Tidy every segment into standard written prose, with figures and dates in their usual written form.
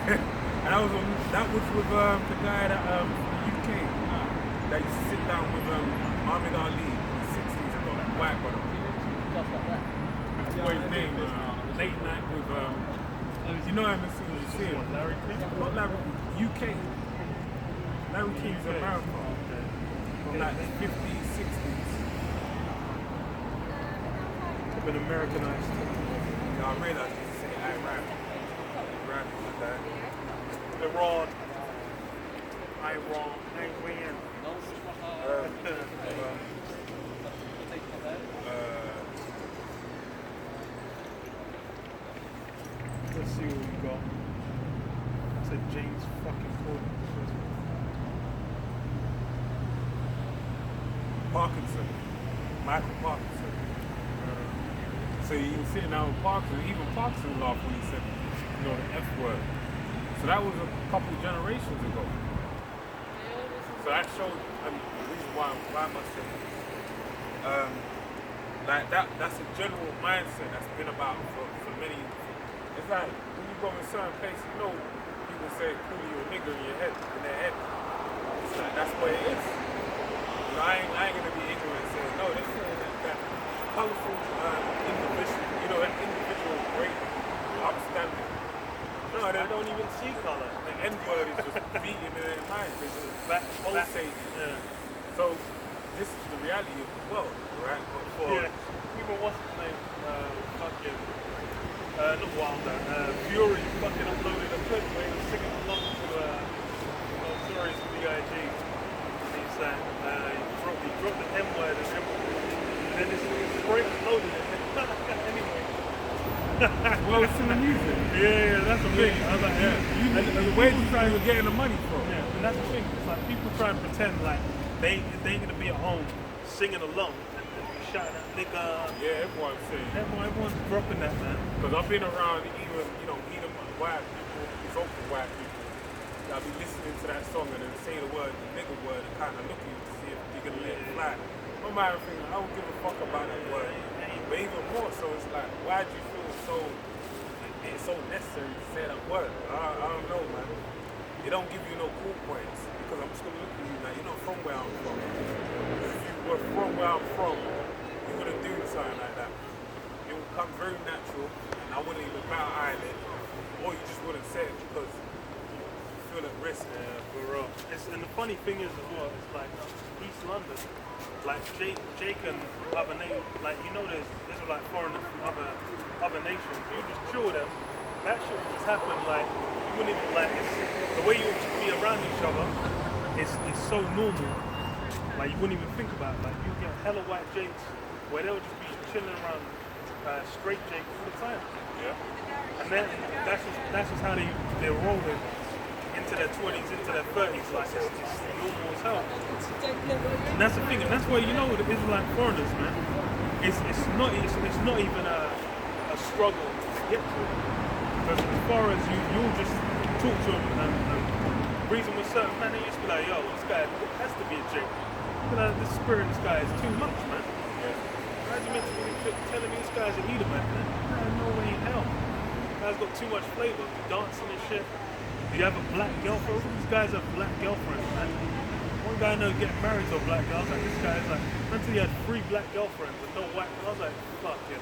And that was with the guy that from the UK that used to sit down with Muhammad Ali in the 60s ago, that white brother. Just like that. I forgot his name. Late night with you know him as soon as you see him. Larry King? Not Larry, UK. Larry King's America. From like the 50s, 60s. They've been Americanized. Yeah, I realized you say Iran. Iran is like that. Iran. No, Let's see what we got. I said James fucking Corden. Parkinson. Michael Parkinson. So you were sitting down with Parkinson, even Parkinson laughed when he said, the F word. So that was a couple generations ago. So that showed the reason why I must say like that's a general mindset that's been about for many. It's like when you go in certain places, people say coolie or nigger in their head. It's like that's what it is. I ain't gonna be ignorant and say no. They say that colorful individual, an individual great, upstanding. No, they don't even see color. The N-word is just beating in their minds. They just pulsating. Yeah. So this is the reality of the world, right? Even what's his name? Fucking not Wilder. Fury fucking uploaded a clip where he was singing along to Notorious B.I.G. And he's like, he dropped the M-word and then this straight uploaded it. Anyway. Well, it's in the music. Yeah, that's the thing. I was like, yeah. Where you trying to get the money from? Yeah, and that's the thing. It's like people try and pretend like they ain't gonna be at home singing along and shouting at nigga. Yeah, everyone's saying. Everyone's dropping that, man. Because I've been around even white people, vocal white people. I'll be listening to that song and then say the word, the nigga word, and kind of looking to see if you're gonna let it fly. No matter thing, I don't give a fuck about that word. But even more so, it's like, why do you feel it's so necessary to say that word? I don't know, man. It don't give you no cool points because I'm just gonna look at you now. You're not from where I'm from. If you were from where I'm from, you wouldn't do something like that. It would come very natural, and I wouldn't even bat an eyelid, or you just wouldn't say it because you feel at risk. For real. And the funny thing is as well, it's like East London, like Jake and other nations, like there's like foreigners from other nations. You just chill with them. That shit would just happen. Like you wouldn't even like the way you would just be around each other. It's so normal. Like you wouldn't even think about it. Like you get hella white Jakes where they'll just be chilling around straight Jake all the time. Yeah. And then that's just how they're rolling into their 20s, into their 30s. Like it's normal as hell. And that's the thing, and that's why the Israelite foreigners, man. It's not even a struggle to get to it. Because as far as you'll just talk to them and reason with certain men, they used to be like, yo, this guy has to be a Jake. The spirit of this guy is too much, man. How do you meant to be telling me this guy's a Edomite, man? No way in hell. This guy's got too much flavor, dancing and shit. Do you have a black girlfriend? These guys have black girlfriends, man. One guy I know getting married to a black girl. I was like, this guy's like, until he had 3 black girlfriends and no white. I was like, fuck, bro.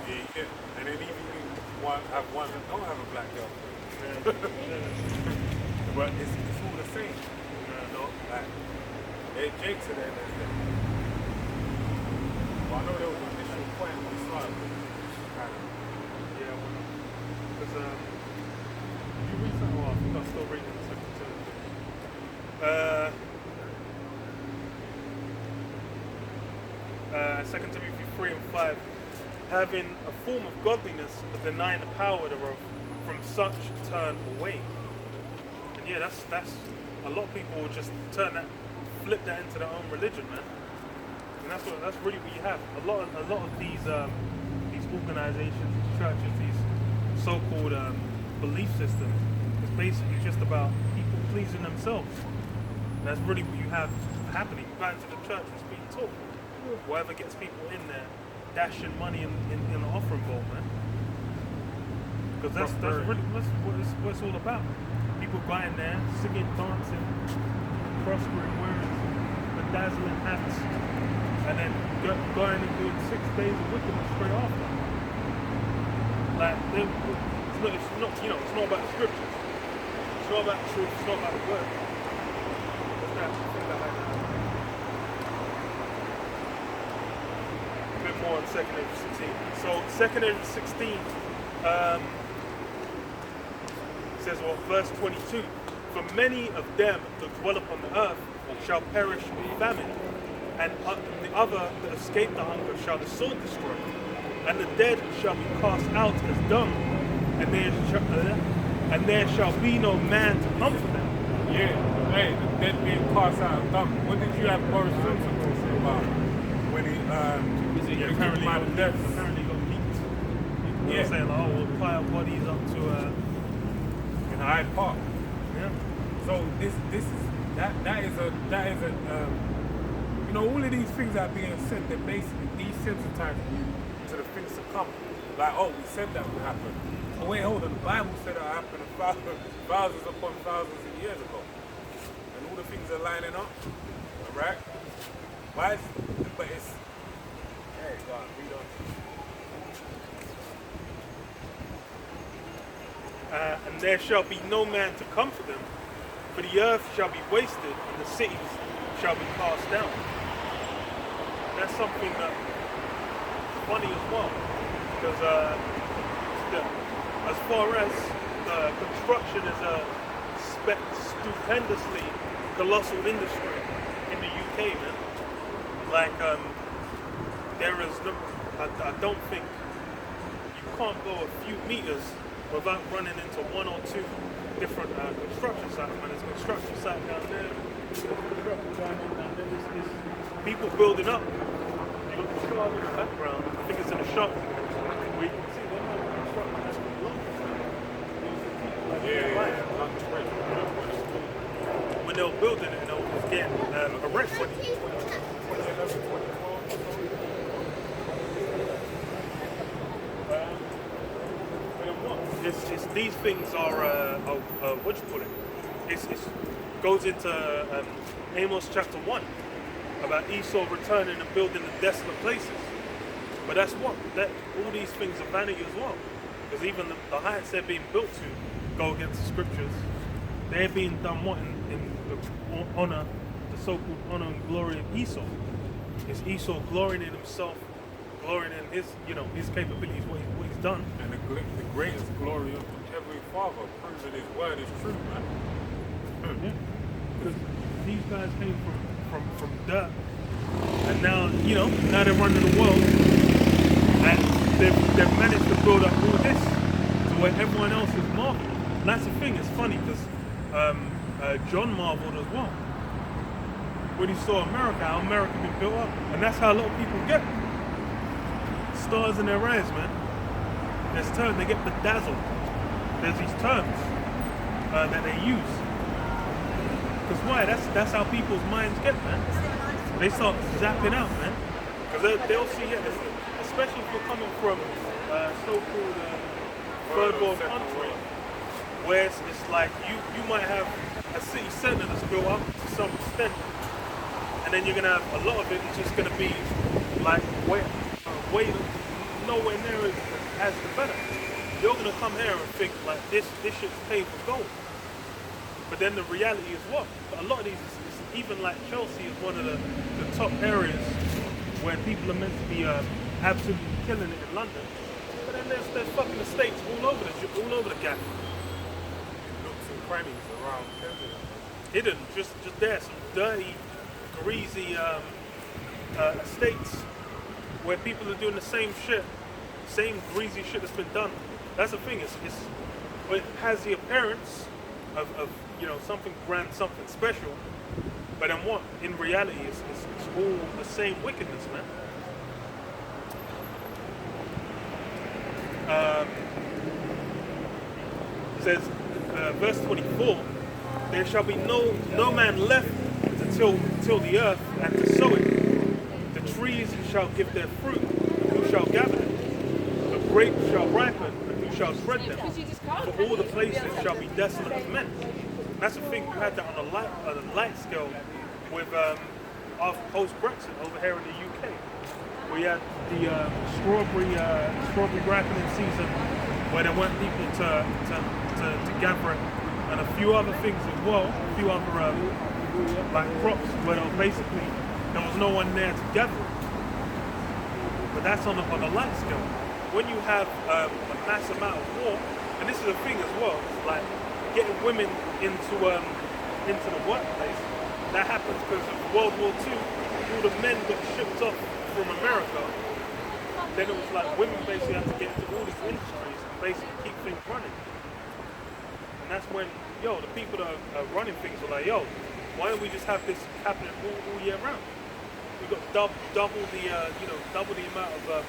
Yeah. And then even have one that don't have a black girlfriend. But it's all the same. Like, they're Jakes to them. Well, I know there was an initial point when we started, kind of. Yeah, because you read something, I think I'm still reading the second Timothy. 2 Timothy 3 and 5. Having a form of godliness, but denying the power thereof, from such turn away. And yeah, that's a lot of people will just flip that into their own religion, man. And that's really what you have. A lot of these organizations, these churches, these so-called belief systems, is basically just about people pleasing themselves. And that's really what you have happening. You go into the church and speak talk. Whoever gets people in there, dashing money in the offering bowl, man. Because that's really what it's all about. People going there, singing, dancing, prospering, wearing bedazzling hats, and then going and doing 6 days of wickedness straight after. Like, it's not about the scriptures. It's not about the truth. It's not about the word. That's not the thing that I like. A bit more on 2nd Ezra 16. So 2nd Ezra 16 says, well, verse 22. For many of them that dwell upon the earth shall perish with famine, and the other that escape the hunger shall the sword destroy, and the dead shall be cast out as dung, and there shall be no man to comfort them. Yeah, hey, the dead being cast out of dung. What did you have Boris Johnson talking about when he apparently got death? Apparently got leaked. People Yeah. were saying, like, oh, we'll fly our bodies up to In Hyde Park. yeah. So this is you know, all of these things that are being said, they're basically desensitizing you to the things to come. Like, oh, we said that would happen. Oh wait, hold on, the Bible said it happened thousands upon thousands of years ago. And all the things are lining up. Alright? But it's hey, God, read on. And there shall be no man to comfort them, for the earth shall be wasted, and the cities shall be cast down. That's something that's funny as well, because as far as construction is a stupendously colossal industry in the UK, man. Like, there is no, I don't think you can't go a few meters without running into one or two different construction sites, man. There's a construction site down there, there's construction down there, there's people building up. You got the shop in the background, I think it's in the shop, where you can see them construction that's been long. When they were building it, it was getting arrested. It's these things are what you call it? It goes into Amos chapter 1 about Esau returning and building the desolate places. But that's what all these things are vanity as well, because even the heights they're being built to go against the scriptures. They're being done what in the honor, the so-called honor and glory of Esau. Is Esau glorying in himself, glorying in his his capabilities, what he's done. And the greatest glory of Heavenly Father, proving His word is true, man. Yeah. Because these guys came from dirt, and now now they're running the world, and they've managed to build up all this to where everyone else is marveling. And that's the thing. It's funny because John marveled as well when he saw America, how America been built up, and that's how a lot of people get stars in their eyes, man. There's terms they get bedazzled. There's these terms that they use. Because why? That's how people's minds get, man. They start zapping out, man. Because they'll see it, especially if you're coming from so-called third world country, where it's like you might have a city centre that's built up to some extent, and then you're gonna have a lot of it. It's just gonna be like way nowhere near as developed. You're gonna come here and think like this shit's paved with gold. But then the reality is what? A lot of these, even like Chelsea is one of the top areas where people are meant to be absolutely killing it in London. But then there's fucking estates all over the gap. Nooks and crannies around Kensington. Hidden, just there, some dirty, greasy estates where people are doing the same shit, same greasy shit that's been done. That's the thing. It has the appearance of something grand, something special, but then what? In reality, it's all the same wickedness, man. It says, verse 24, there shall be no man left to till the earth and to sow it. The trees shall give their fruit, and who shall gather it? The grapes shall ripen, and who shall tread them, for all the places shall be desolate of men. That's the thing, we had that on a light scale with after post-Brexit over here in the UK. We had the strawberry ripening season where there weren't people to gather it, and a few other things as well, a few other like crops where basically there was no one there to gather it. But that's on a light scale. When you have a mass amount of war, and this is a thing as well, like getting women into the workplace, that happens because of World War II, all the men got shipped off from America. Then it was like women basically had to get into all these industries and basically keep things running. And that's when, the people that are running things were like, why don't we just have this happening all year round? We've got double the amount of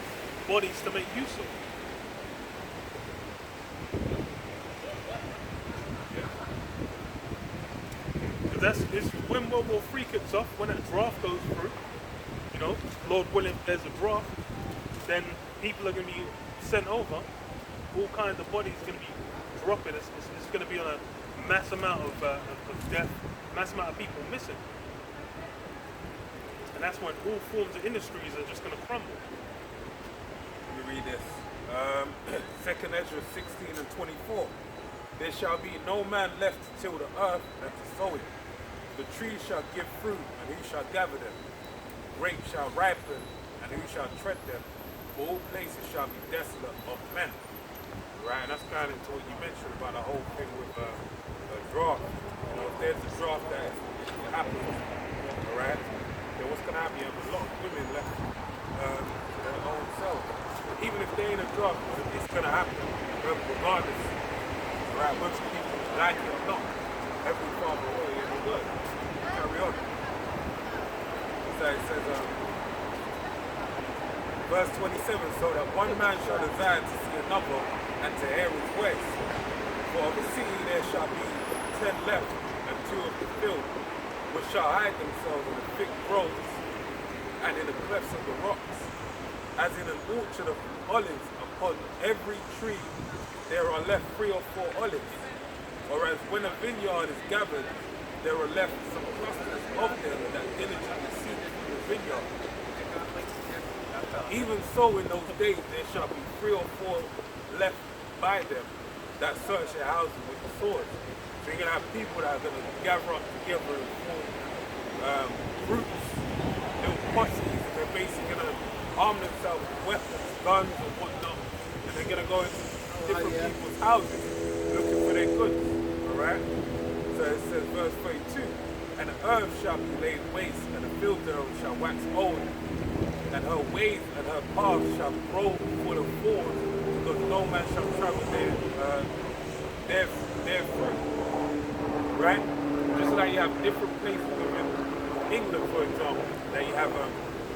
bodies to make use of. It's when World War III kicks off, when that draft goes through, Lord willing, if there's a draft, then people are going to be sent over. All kinds of bodies are going to be dropping. It's going to be on a mass amount of death, mass amount of people missing. And that's when all forms of industries are just going to crumble. Let me read this. 2nd Ezra 16 and 24. There shall be no man left to till the earth and to sow it. The trees shall give fruit, and who shall gather them? Grapes shall ripen, and who shall tread them? For all places shall be desolate of men. Right, and that's kind of into what you mentioned about the whole thing with a draft. If there's a draft that happens, all right, then what's going to happen? You have a lot of women left to their own selves. Even if they ain't a draft, it's going to happen, regardless. Right, whether people like it or not. Every father will in the word. Carry on. So it says, verse 27, so that one man shall desire to see another and to hear his voice. For of the city there shall be 10 left, and 2 of the field, which shall hide themselves in the thick groves and in the clefts of the rocks, as in an orchard of olives. Upon every tree there are left 3 or 4 olives. Or as when a vineyard is gathered, there are left some clusters of them that diligently seek the vineyard. Even so in those days there shall be 3 or 4 left by them that search their houses with the sword. So you're going to have people that are going to gather up together and form groups, little posses, and they're basically going to arm themselves with weapons, guns and whatnot, and they're going to go into different people's houses looking for their goods. Alright? So it says verse 32, and the earth shall be laid waste, and the field thereof shall wax old, and her ways and her paths shall grow before the fords, because no man shall travel their fruit. Right? Just like you have different places within England, for example, that you have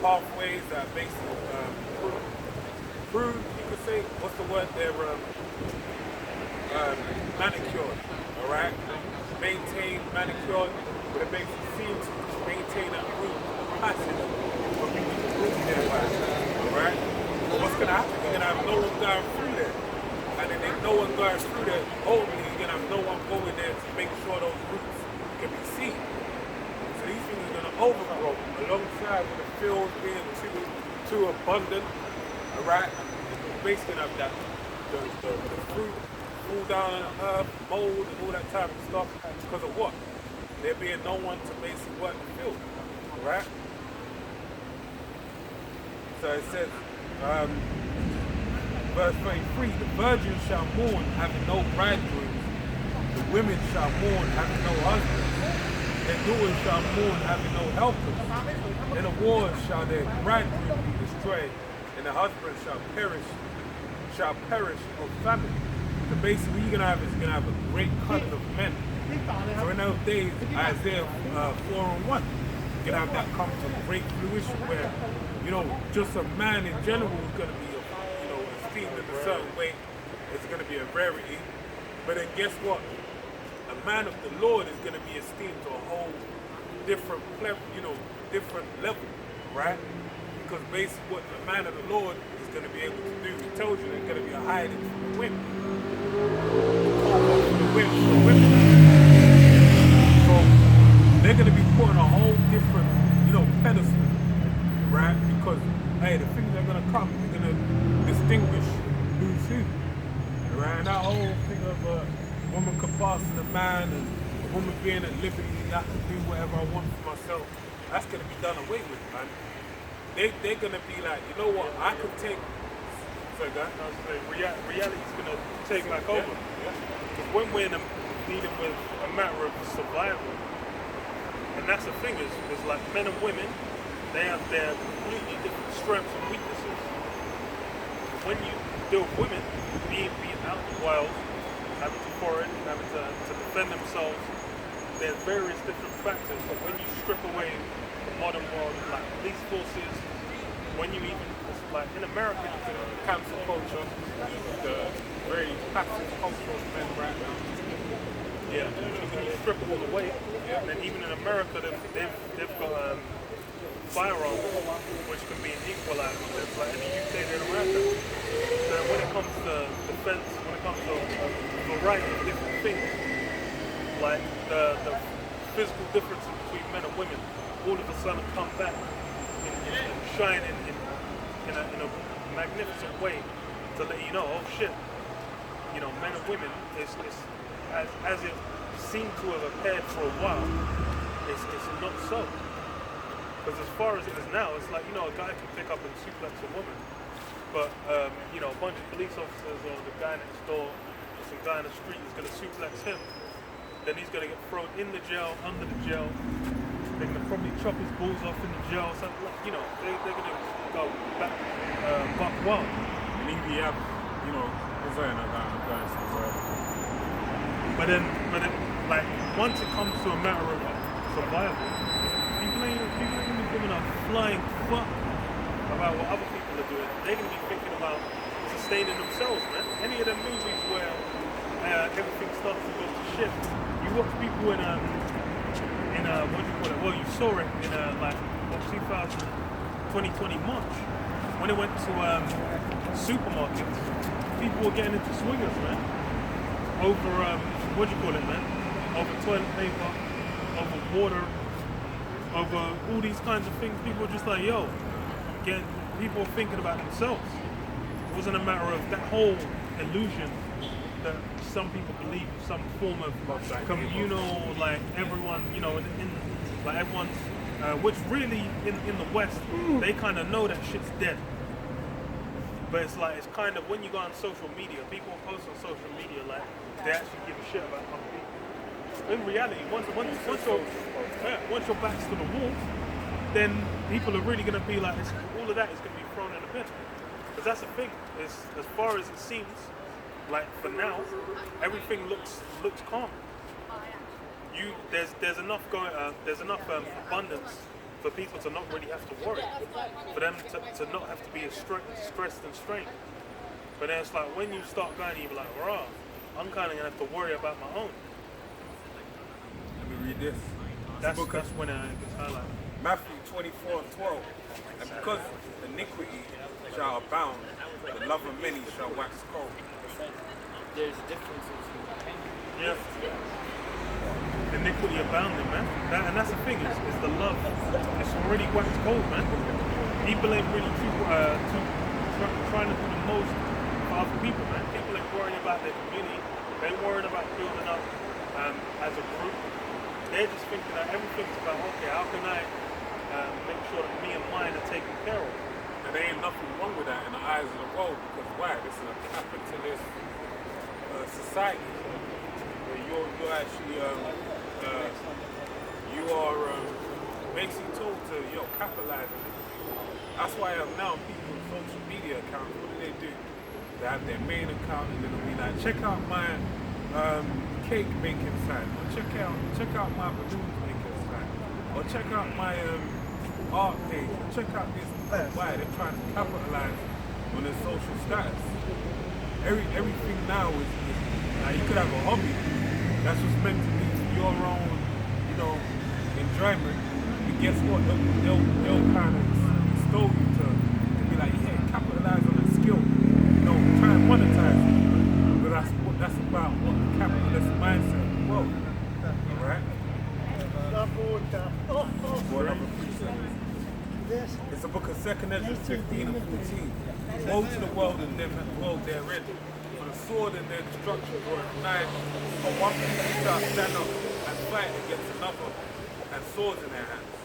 pathways that are basically crude, you could say. What's the word? They're manicured. Alright? Maintain, manicured, but it makes it seem to maintain a route passage for people to move there by. Alright? But what's going to happen? You're going to have no one going through there. And then if no one going through there, hopefully you're going to have no one going there to make sure those routes can be seen. So these things are going to overgrow alongside with the fields being too abundant. Alright? You're basically going to have that, the fruit fall down on the earth, mold and all that type of stuff because of what? There being no one to basically work the field, right? So it says, verse 33, the virgins shall mourn having no bridegrooms, the women shall mourn having no husbands, their daughters shall mourn having no helpers, in the wars shall their bridegroom be destroyed, and the husband shall perish of famine. So basically, you're gonna have a great cutting of men. So in those days, Isaiah 4:1, you're gonna have that come to great fruition where, just a man in general is gonna be, esteemed in a certain way. It's gonna be a rarity. But then guess what? A man of the Lord is gonna be esteemed to a whole different level, right? Because basically, what the man of the Lord is going to be able to do. It tells you there's going to be a hiding from the women. The women. So they're going to be put on a whole different, pedestal, right? Because, hey, the things that are going to come, they're going to distinguish who's who, right? And that whole thing of a woman can pass to the man and a woman being at liberty, I can do whatever I want for myself, that's going to be done away with, man. They're going to be like, you know what, I can take... Sorry, guys? I was saying, reality's going to take back over. Because when we're dealing with a matter of survival, and that's the thing, is like men and women, they have their completely different strengths and weaknesses. When you deal with women, being out in the wild, having to forage, having to defend themselves, there's various different factors. But when you strip away the modern world, like police forces, when you even, like in America, you can Cancel culture, the very passive culture of men right now. yeah, when you strip all away, and then even in America, they've got firearms, which can be an equalizer. It's like in the UK, they don't have that. So when it comes to defense, when it comes to a variety of different things, like the physical differences between men and women, all of a sudden come back and shine in a magnificent way to let you know, oh shit, men and women is as it seemed to have appeared for a while, it's not so. Because as far as it is now, it's like, a guy can pick up and suplex a woman, but a bunch of police officers or the guy next door, or some guy in the street is going to suplex him, then he's going to get thrown in the jail, under the jail. They're going to probably chop his balls off in the jail. So, they're going to go buck wild. And if you have, But then, like, once it comes to a matter of survival, people ain't even giving a flying fuck about what other people are doing. They're going to be thinking about sustaining themselves, man. Any of them movies where everything starts to go to shit. You watch people in what do you call it? Well, you saw it in 2020 March when it went to supermarkets. People were getting into swingers, man. Over what do you call it, man? Over toilet paper, over water, over all these kinds of things. People were just like, yo, people were thinking about themselves. It wasn't a matter of that whole illusion that some people believe some form of communal, like everyone, like everyone's, which really in the West, they kind of know that shit's dead. But it's like, it's kind of, when you go on social media, people post on social media like they actually give a shit about other people. In reality, once your back's to the wall, then people are really going to be like, all of that is going to be thrown in the bin. Because that's the thing, is as far as it seems, like for now, everything looks calm. There's enough abundance for people to not really have to worry, for them to not have to be as stressed and strained. But then it's like when you start going, you're like, rah, I'm kind of gonna have to worry about my own. Let me read this. That's when it gets highlighted. Matthew 24:12. And because iniquity shall abound, the love of many shall wax cold. There's differences in opinion. Yeah. Iniquity abounding, man. And that's the thing, is the love. It's already waxed cold, man. People ain't really trying to do the most for other people, man. People ain't worrying about their community. They ain't worrying about building up as a group. They're just thinking that everything's about, okay, how can I make sure that me and mine are taken care of? And there ain't nothing wrong with that in the eyes of the world, because why? This is a capitalist society where you're actually you are basically told to capitalize on it. That's why now people with social media accounts, what do? They have their main account and they'll be like, check out my cake making site, or check out my balloons making site, or check out my art page, or check out this. Why? They're trying to capitalize on their social status. Everything now is now you could have a hobby that's what's meant to be for your own, enjoyment. And guess what? They'll kind of extol you to be like, yeah, capitalize on it. For another precept. It's the book of 2 Ezra 15 and 14. Woe to the world and them that dwell therein. For the sword and their destruction were nigh. For one people shall stand up and fight against another, and swords in their hands.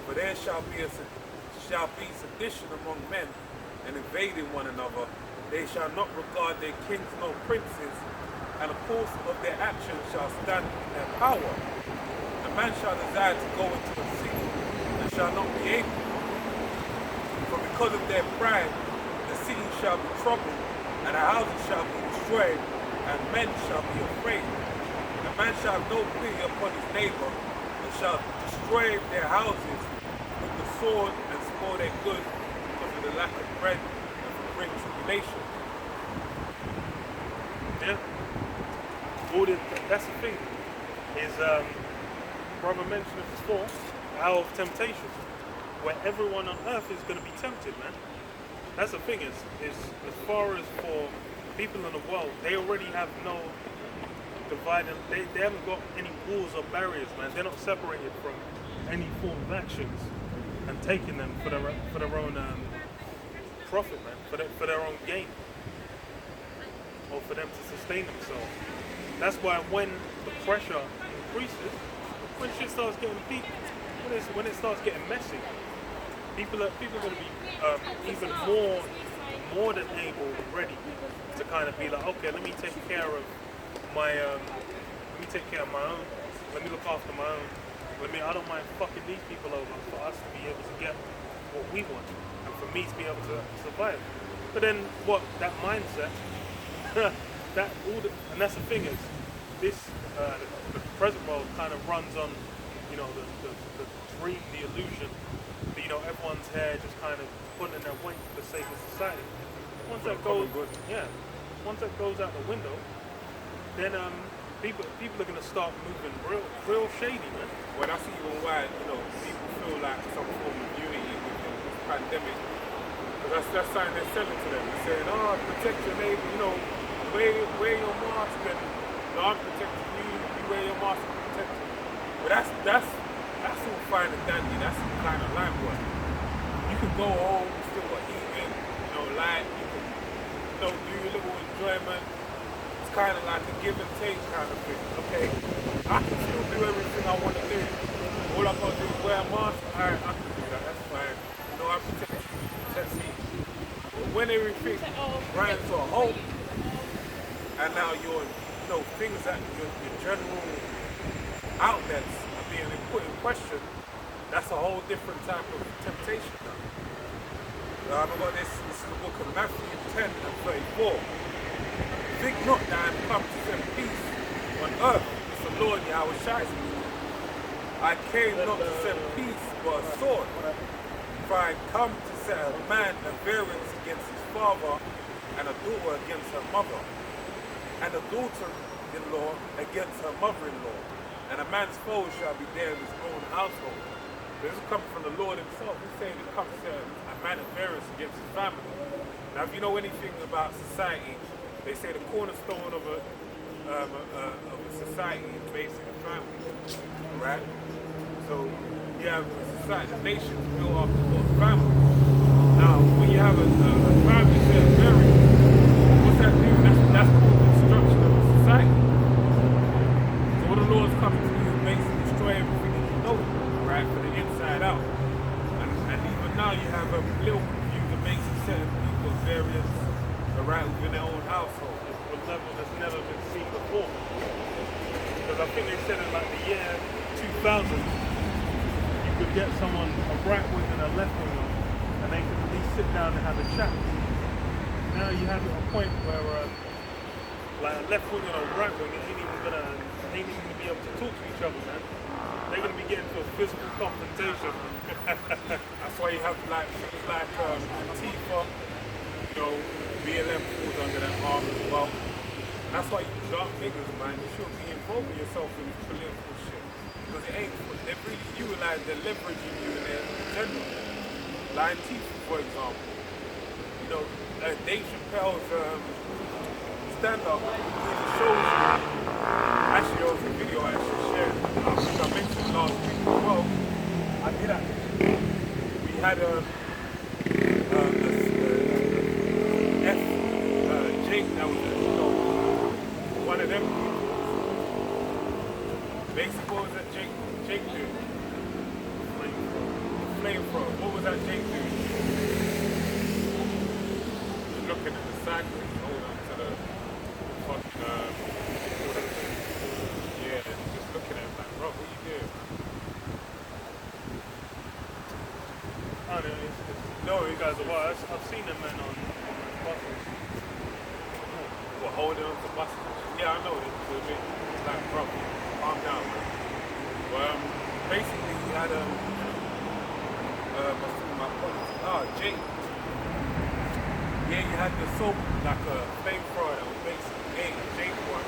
For there shall be sedition among men, and invading one another. They shall not regard their kings nor princes, and the course of their actions shall stand in their power. A man shall desire to go into a city, and shall not be able. For because of their pride, the city shall be troubled, and the houses shall be destroyed, and men shall be afraid. A man shall have no pity upon his neighbor, and shall destroy their houses with the sword, and spoil their goods because of the lack of bread and for great tribulation. Yeah. That's the thing. Is brother mentioned it before, hour of temptation, where everyone on earth is going to be tempted, man. That's the thing. Is as far as for people in the world, they already have no dividing. They haven't got any walls or barriers, man. They're not separated from any form of actions and taking them for their own profit, man, for their own gain, or for them to sustain themselves. That's why when the pressure increases, when shit starts getting deep, when it starts getting messy, people are going to be even more than able, ready to kind of be like, okay, let me take care of my own. Let me look after my own. I don't mind fucking these people over for us to be able to get what we want, and for me to be able to survive. But then that mindset, and that's the thing is, this the present world kind of runs on, the dream, the illusion that, everyone's here just kind of putting in their weight for the sake of society. Once that goes out the window, then people are going to start moving real shady, man. Well, that's even why, people feel like some form of unity with this pandemic. Because that's something they're selling to them. They're saying, protect your neighbor, wear your mask, and I'm protecting you, you wear your mask and protect you. But that's all fine and dandy. That's kind of life work. You can go home, still got eating, light, you can, do your little enjoyment. It's kind of like a give and take kind of thing. Okay, I can still do everything I want to do. All I got to do is wear a mask. Alright, I can do that. That's fine. I protect you, protect me. But when everything runs to a halt, and now things that your general outlets are being put in question, that's a whole different type of temptation now. I've got this is the book of Matthew 10 and 34. Think not that I am come to send peace on earth. It's the Lord Yahweh Shai. I came not to send peace but a sword. For I come to set a man at variance against his father, and a daughter against her mother, and a daughter-in-law against her mother-in-law. And a man's foe shall be there in his own household. This is coming from the Lord himself. He's saying it comes to a man at variance against his family. Now, if you know anything about society, they say the cornerstone of a society is basically the family, right? So you have a society, a nation built off of family. Now, when you have a family that is variance, what's that do? That's called the destruction of a society. So what the Lord's coming to do is basically destroy everything that you know, right, from the inside out. And even now you have a little view that makes certain people various, right, within their own household. A level that's never been seen before. Because I think they said in like the year 2000, you could get someone, a right wing and a left winger, and they could at least sit down and have a chat. Now you have it at a point where like a left wing and a right wing ain't even gonna be able to talk to each other, man. They're gonna be getting to a physical confrontation. That's why you have like things like Antifa, BLM falls under that arm as well. That's why you dark niggas, man, you shouldn't be involving yourself in this political shit. Because it ain't, they really utilize, they're leveraging you in their agenda. Like Antifa, for example. Dave Chappelle's stand-up, it shows you, actually there was a video I actually shared, I mentioned last week as well, hear that? We had Jake that was, one of them people. Basically, what was that Jake did? Flamethrower. What was that Jake doing? Just looking at the cyclist, hold on to the fucking, yeah, just looking at him like, bro, what you doing, man? I don't know, no, you guys are wild. I've seen them men on buses. What, holding on to buses? Yeah, I know. It's a bit like, bro, calm down, man. But basically, he had Jake. Yeah, you had the soap, like a flamethrower that was basically Jake one.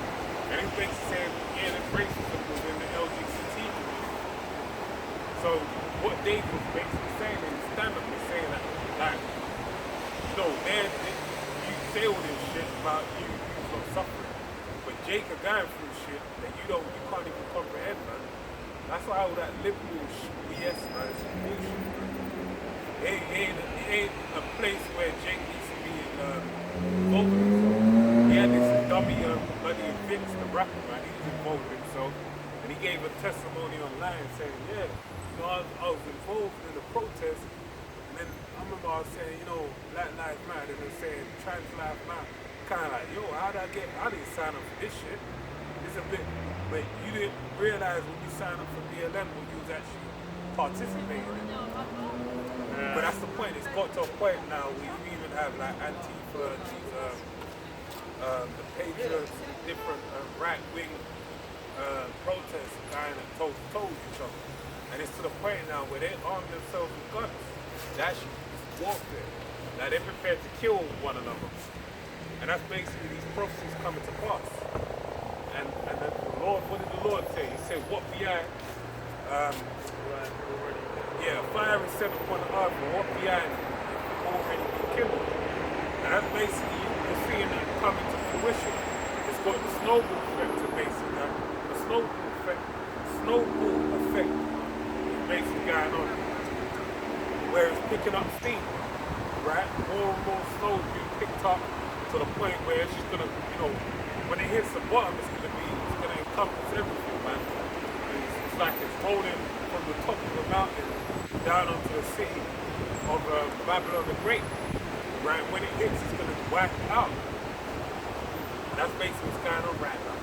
And he's basically saying, yeah, there's racism within the LGBT community. So what Dave was basically saying in stand-up is saying that, like, man, you say all this shit about you not suffering, but Jake are going through shit that you can't even comprehend, man. That's why all that liberal BS, man, is bullshit, man. It ain't a place where Jake needs to be involved with himself. He had this dummy bloody Vince, the rapper, man. He was involved with himself, and he gave a testimony online saying, yeah, I was involved in the protest, and then I remember I was saying, Black Lives Matter, and they're saying Trans Lives Matter. Kind of like, I didn't sign up for this shit. It's a bit, but you didn't realize when you signed up for BLM when you was actually participating in it. But that's the point. It's got to a point now where you even have like Antifa, the Patriots, different right-wing protests kind of told each other. And it's to the point now where they arm themselves with guns. That shit is warfare. Now they're prepared to kill one another. And that's basically these prophecies coming to pass. And the Lord, what did the Lord say? He said, what behind fire is set upon the earth, and what behind already been kindled. And that's basically, you're seeing that coming to fruition. It's got the snowball effect to basically that. The snowball effect is basically going on. Where it's picking up steam, right? More and more snow is being picked up to the point where it's just gonna, when it hits the bottom, it's gonna encompass everything, man. It's like it's rolling from the top of the mountain down onto the city of Babylon the Great. Right? When it hits, it's gonna wipe it out. That's basically what's going on right now.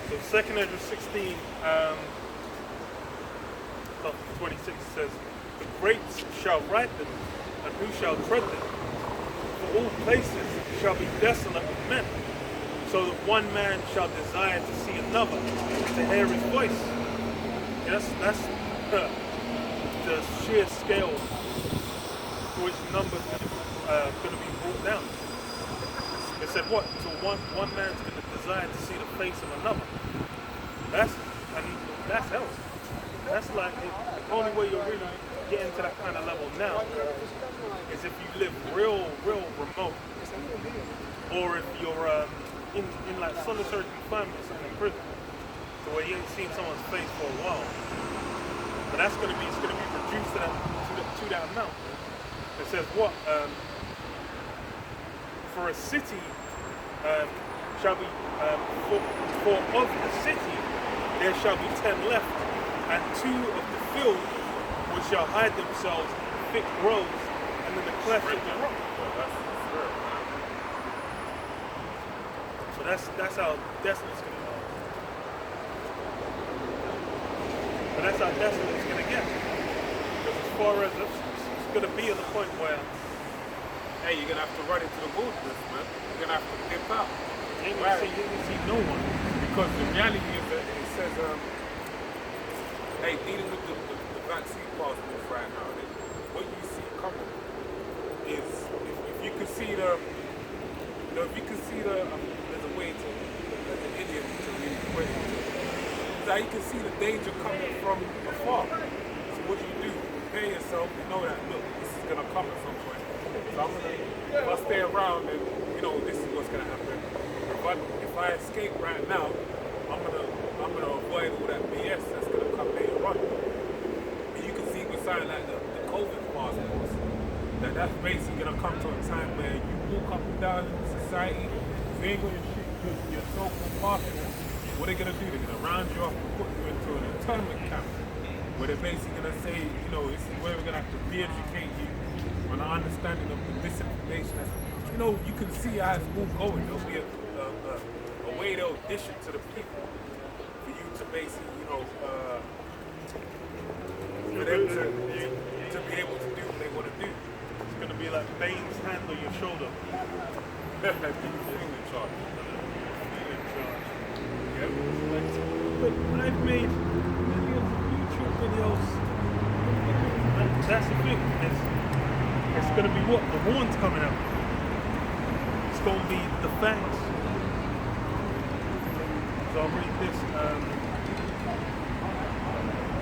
So 2nd Ezra 16, 26 says, the grapes shall ripen, and who shall tread them? For all places shall be desolate with men, so that one man shall desire to see another, to hear his voice. Yes, that's the sheer scale to which numbers are going to be brought down. It said what? So one man's going to desire to see the face of another. That's hell. That's like the only way you're really getting to that kind of level now is if you live real remote, or if you're in like solitary confinement in a prison, so where you ain't seen someone's face for a while. But it's gonna be reduced to that amount. It says what? For a city shall be for of the city there shall be 10 left, and 2 of the field which shall hide themselves in thick groves and in the cleft of the rock. So that's how desolate it's gonna go. But that's how desolate it's gonna get. Because as far as it's gonna be at the point where, hey, you're gonna have to run into the wilderness, man. You're gonna have to dip out. You ain't gonna see no one. Because the reality is that it says, hey, dealing with the vaccine passports right now, what you see coming is if you can see there's a way to, as an idiot, to really put it. Now you can see the danger coming from afar. So what do? You prepare yourself, you know that, look, this is is gonna come at some point. So I'm gonna, if I stay around, and you know, this is what's gonna happen. If I escape right now, I'm gonna avoid all that BS that's gonna come later on. And you can see beside like the COVID passports, that's basically gonna come to a time where you walk up and down in society, if you ain't got your so-called passport, what they're gonna do? They're gonna round you up and put you into an internment camp, where they're basically gonna say, you know, this is where we're gonna have to re-educate you on an understanding of the misinformation. You know, you can see how it's all going. There'll be a way they'll dish it to the people for you to basically, you know, for them to be able to do what they want to do. It's going to be like Bane's hand on your shoulder. Like you feel in charge. Yep. But I've made millions of YouTube videos. And that's the thing. It's going to be what? The horns coming out. It's going to be the fangs. So I'll read this.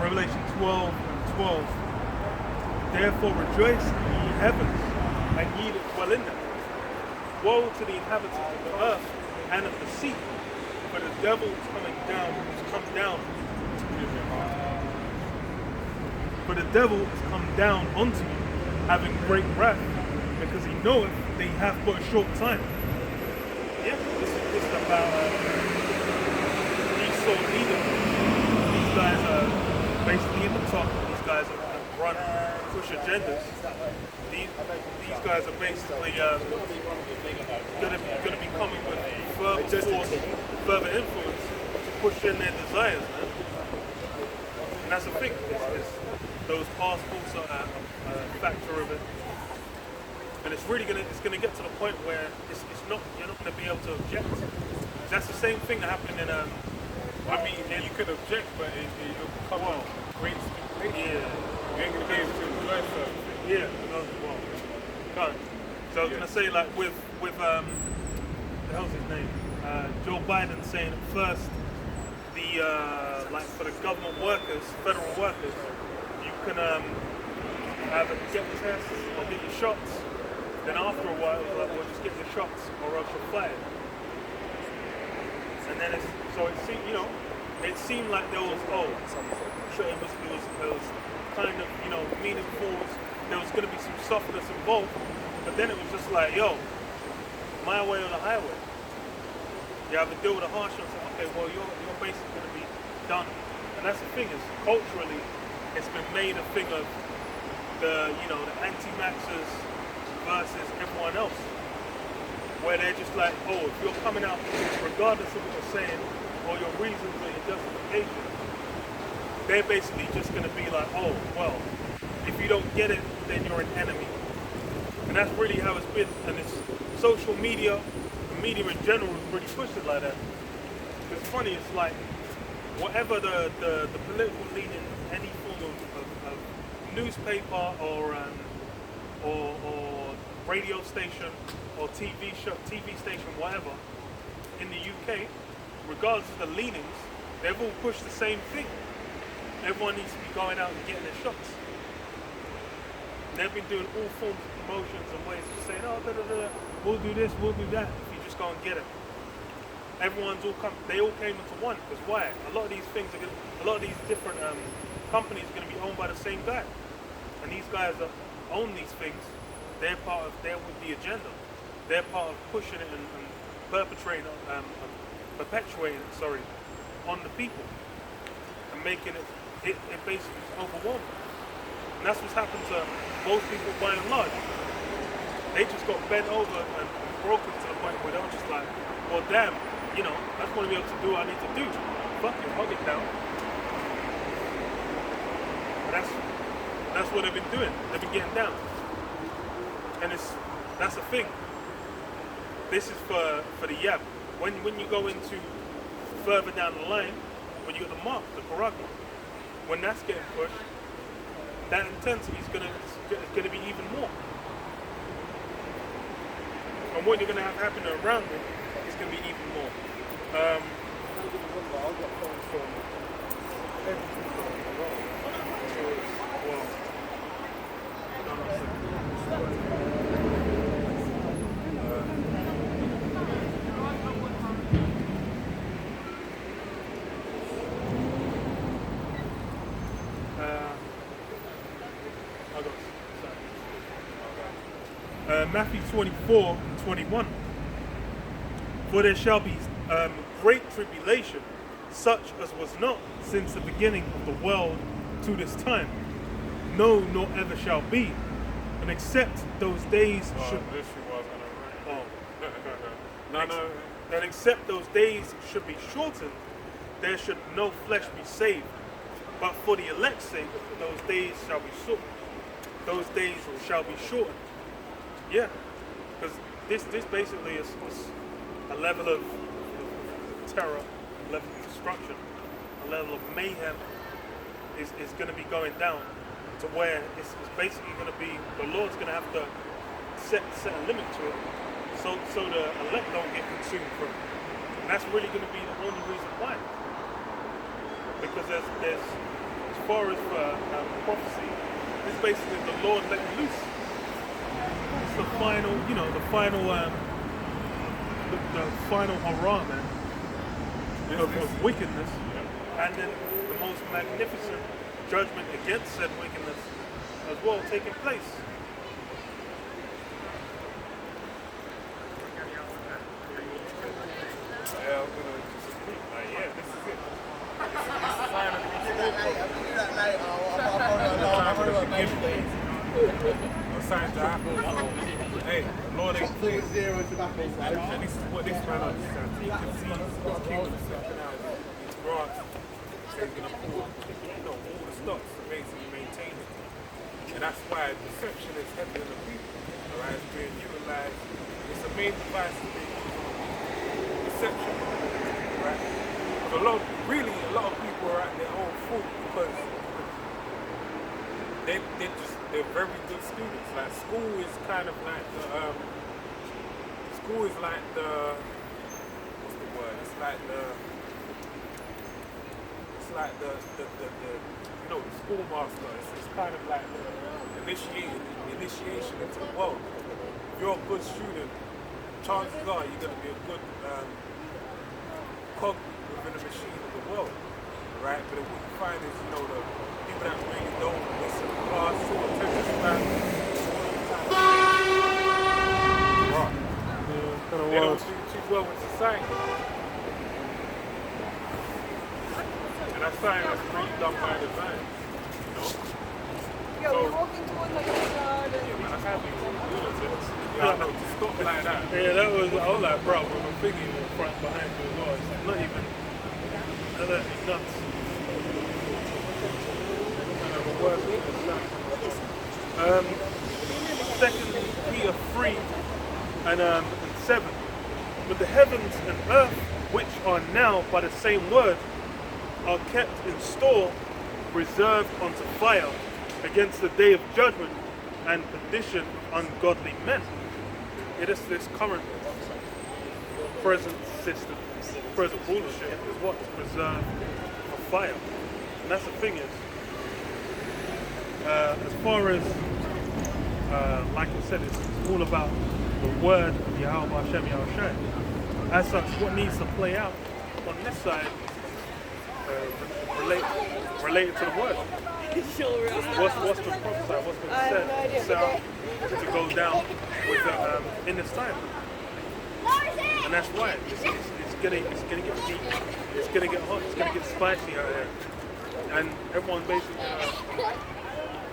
Revelation 12:12. Therefore rejoice, ye heavens, and ye that dwell in them. Woe to the inhabitants of the earth and of the sea, for the devil is coming down, is come down. For the devil is come down unto you, having great wrath, because he knoweth that he hath but a short time. Yeah, this is about Esau Edom. These guys are basically in the top. These guys have run, push agendas. These guys are basically going to be coming with further force, further influence to push in their desires, man. And that's the thing. Those passports are a factor of it. And it's really gonna get to the point where you're not gonna be able to object. That's the same thing that happened in I mean, you could object, but it'll become a great stipulation. Yeah. You ain't gonna be able to enjoy something. Yeah, no, well, can't. So I was gonna say, like with what the hell's his name? Joe Biden saying at first the like for the government workers, federal workers, you can either get the tests or get your shots. Then after a while, like, well, just get your shots or else you're fired. And then it seemed like there was sure it was kind of, you know, meaningful. There was going to be some softness involved, but then it was just like, yo, my way or the highway. You have to deal with a harsh one. Okay, well, you're basically going to be done. And that's the thing is, culturally, it's been made a thing of the anti-vaxxers versus everyone else, where they're just like, oh, if you're coming out, regardless of what you're saying or your reasons or your justification, they're basically just going to be like, oh, well, if you don't get it, then you're an enemy. And that's really how it's been. And it's social media, the media in general, really pushed it like that. It's funny, it's like, whatever the political leaning, any form of newspaper or radio station or TV station, whatever, in the UK, regardless of the leanings, they've all pushed the same thing. Everyone needs to be going out and getting their shots. And they've been doing all forms of promotions and ways of saying, oh, we'll do this, we'll do that, if you just go and get it. They all came into one, because why? A lot of these things a lot of these different companies are going to be owned by the same guy. And these guys that own they're with the agenda. They're part of pushing it and perpetrating perpetuating it, on the people. And making it basically overwhelming. And that's what's happened to most people by and large. They just got bent over and broken to the point where they were just like, well damn, I just want to be able to do what I need to do. Fuck it, hug it down. That's what they've been doing. They've been getting down. And that's the thing. This is for the yab. When you go into further down the line, when you get the mark, the Karaka, when that's getting pushed, that intensity is gonna be even more. And what you're gonna have happening around it is gonna be even more. I've got phones from every people in the world. Well, Matthew 24 and 21. For there shall be great tribulation, such as was not since the beginning of the world to this time, no, nor ever shall be. And except those days should and except those days should be shortened, there should no flesh be saved. But for the elect's sake, those days shall be shortened. Those days shall be shortened. Yeah, because this basically is a level of terror, a level of destruction, a level of mayhem is going to be going down to where it's basically going to be, the Lord's going to have to set a limit to it so the elect don't get consumed from it. And that's really going to be the only reason why. Because there's as far as prophecy, it's basically the Lord letting loose. It's the final, the final horror, man, of wickedness, and then the most magnificent judgment against said wickedness as well taking place. Yeah, I'm gonna disagree. This is it. This is the sign of the beginning. A sign to happen. Hey, Lord ain't pleased. And this is what this man understands. He can see his kingdom stepping out. His grasp. Taking up all the stocks to basically maintain it. And that's why deception is heavy on the people. Alright, it's being utilized. It's a main device to be deception. Right? But a lot of people are at their own fault because they're very good students. Like school is kind of like the what's the word? It's like the schoolmaster. It's kind of like the initiation into the world. If you're a good student, chances are you're going to be a good cog within the machine of the world, right? But what you find is, the people that really don't listen to class, or attention span, they don't do too well with society. And that's something that's really done by design, Yeah, we're walking towards like a garden. Yeah, man, that's happening. To stop like that. Yeah, I was like, bro, I'm thinking in front behind you as well. It's not even, that'd be nuts. Second Peter 3 and 7. But the heavens and earth, which are now by the same word, are kept in store, reserved unto fire, against the day of judgment and perdition of ungodly men. It is this current present system, present bullshit is what's reserved for fire. And that's the thing is, as far as, like I said, it's all about the word of Yahweh Hashem Yahushua. As such, what needs to play out on this side, related to the word. What's been prophesied, what's been said, set up to go down with in this time. And that's why it's gonna get heat, it's gonna get hot, it's gonna get spicy out here. And everyone basically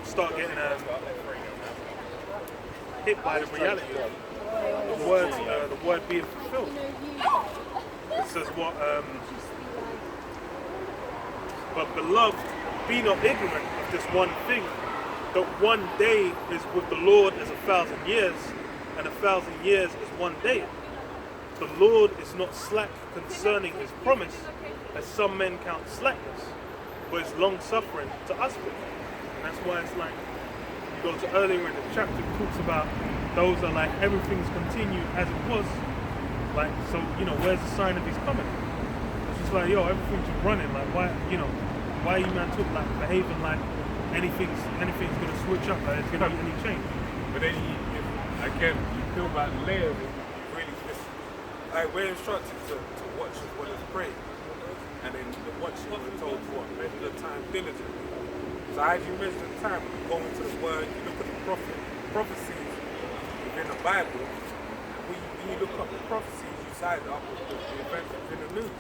start getting hit by the reality of the word being fulfilled. It says what but beloved, be not ignorant of this one thing, that one day is with the Lord as 1,000 years, and 1,000 years is one day. The Lord is not slack concerning his promise, as some men count slackness, but is long suffering to us. And that's why it's like, you go to earlier in the chapter, it talks about those are like everything's continued as it was. Like, so, where's the sign of his coming? It's just like, everything's running. Like, why you man behaving like anything's gonna switch up, like it's gonna be any change. But then you peel back the layers and you really listen. Like, we're instructed to watch as well as pray. And then the watching we're told to measure the time diligently. So as you measure the time, you go into the word, you look at the prophecies within the Bible, when you look up the prophecies, you side up with the events in the news.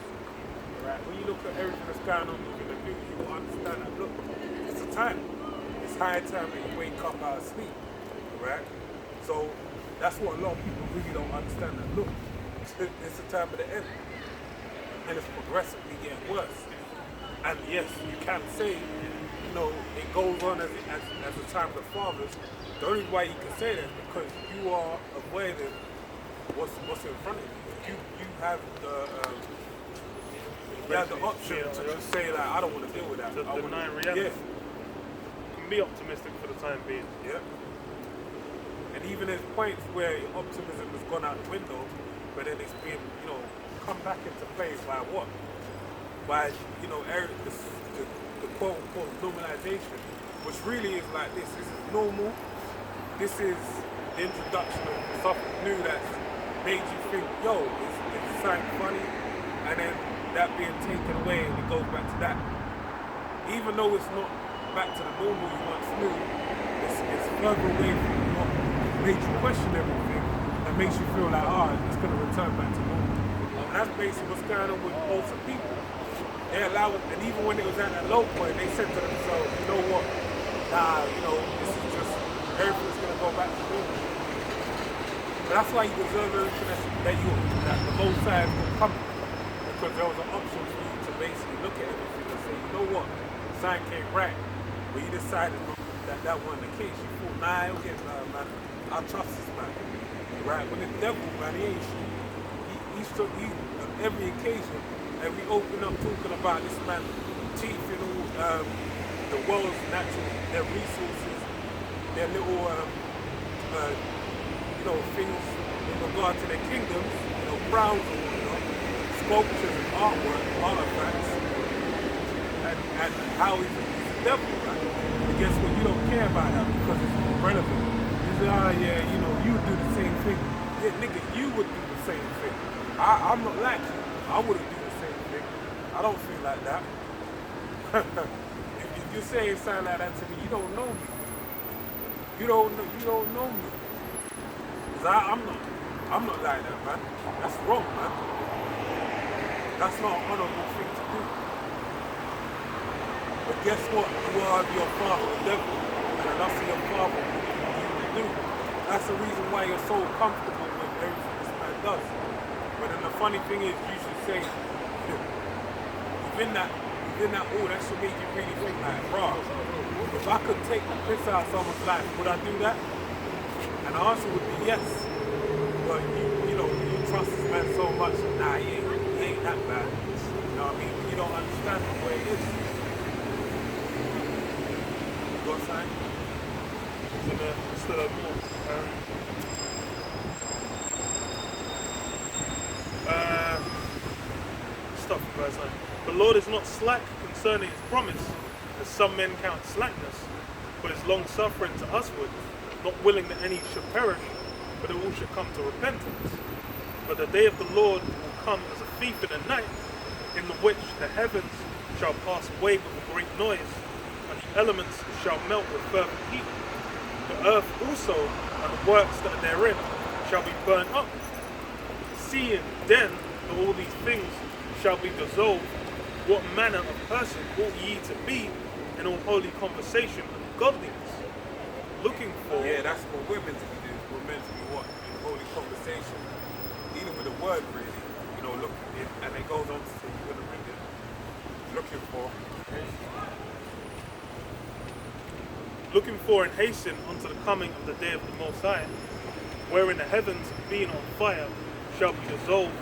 Right? When you look at everything that's going on within the news, you will understand that, look, it's a time. It's high time that you wake up out of sleep. Right? So that's what a lot of people really don't understand, that, look, it's the time of the end. And it's progressively getting worse. And yes, you can say, you know, it goes on as the time of the fathers. The only way you can say that is because you are aware that what's in front of you. You have the option to just say, like, I don't want to deal with that. To deny reality. Yeah. You can be optimistic for the time being. Yeah. And even there's points where optimism has gone out the window, but then it's been, you know, come back into place by what? By, you know, the quote-unquote normalization, which really is like this. This is normal. This is the introduction of something new that's made you think, yo, it's something funny, and then that being taken away and it goes back to that. Even though it's not back to the normal you once knew, it's further away from what made you question everything and makes you feel like, it's going to return back to normal. And that's basically what's going on with most people. They allow it, and even when it was at that low point, they said to themselves, you know what, you know, this is just, everything's going to go back to normal. But that's why you deserve everything that the Most High is going to come, because there was an option for you to basically look at everything and say, you know what, sign came right, but you decided that wasn't the case. You thought, okay, man, I trust this man, right? When the devil, man, he ain't shit. He on every occasion, and we open up talking about this man teeth and all the world's natural, their resources, their little, you know, things in regard to their kingdoms, you know, crowns or, you know, sculptures and artwork, artifacts, and how he's the devil, right? And guess what? You don't care about that because it's irrelevant. You say, yeah, you know, you would do the same thing. Yeah, nigga, you would do the same thing. I'm not like you. I wouldn't do the same thing. I don't feel like that. If you're saying something like that to me, you don't know me. You don't know me. Cause I'm not like that, man. That's wrong, man. That's not an honorable thing to do. But guess what? You are your father, the devil, and the lust of your father you do. That's the reason why you're so comfortable with everything this man does. But then the funny thing is, you should say, within that, that should make you really think like, bro, if I could take the piss out of someone's life, would I do that? And the answer would be yes. But you know, you trust this man so much, he ain't that bad. You know what I mean? You don't understand the way it is. You got something? Still have more. Stuff, guys. The Lord is not slack concerning his promise, as some men count slackness, but is long suffering to usward, not willing that any should perish, but that all should come to repentance. But the day of the Lord will come as a thief in the night, in the which the heavens shall pass away with a great noise, and the elements shall melt with fervent heat. The earth also and the works that are therein shall be burnt up. Seeing then that all these things shall be dissolved, what manner of person ought ye to be in all holy conversation and godliness, looking for... Yeah, that's what we're meant to be doing. We're meant to be what? In holy conversation, dealing with the word, really. You know, look, and it goes on to say, you're going to read it, looking for and hasten unto the coming of the day of the Most High, wherein the heavens being on fire shall be dissolved,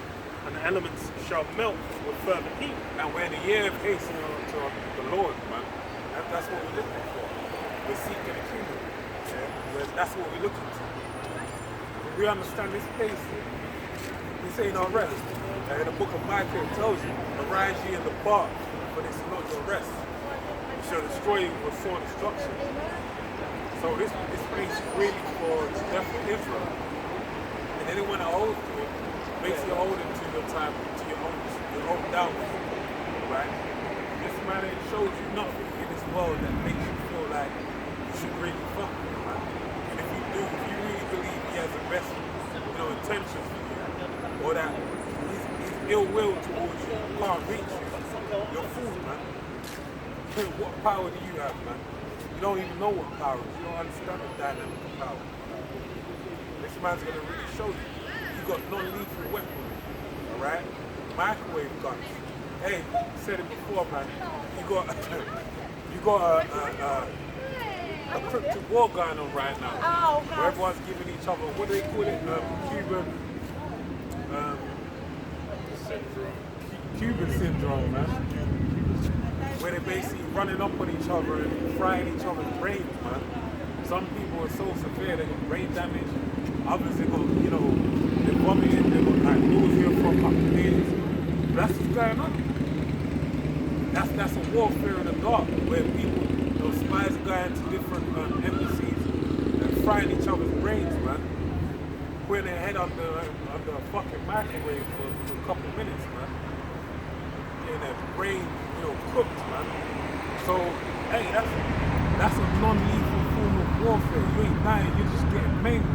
and the elements shall melt with fervent heat. And we're in the year of hastening unto the Lord, man. That's what we're looking for. We're seeking the kingdom. Yeah? That's what we're looking to. We understand this place. This ain't our rest. In the book of Micah it tells you, arise ye and depart, for this is not your rest. We shall destroy you with sore destruction. So this place is really for the death of Israel. And anyone that holds to it, basically holding to your time, to your own downfall. Right? This man ain't showed you nothing in this world that makes you feel like you should really fuck with him, right? And if you do, if you really believe he has a best, intentions for you, or that his ill will towards you can't reach you, you're fooled, man. What power do you have, man? You don't even know what power is. You don't understand the dynamic of power. This man's gonna really show you. You got non-lethal weaponry, alright? Microwave guns. Hey, said it before, man. You got a cryptic war going on right now. Ow, where everyone's giving each other, what do they call it? Cuban syndrome, man. Where they're basically running up on each other and frying each other's brains, man. Some people are so severe, they got brain damage. Others, they got, they're vomiting, they got like nausea for a couple of days. That's what's going on. That's a warfare in the dark, where people, spies are going to different embassies and frying each other's brains, man. Putting their head under a fucking microwave for a couple of minutes, man. Getting their brain, cooked, man. So, hey, that's a non-lethal form of warfare. You ain't dying, you're just getting maimed,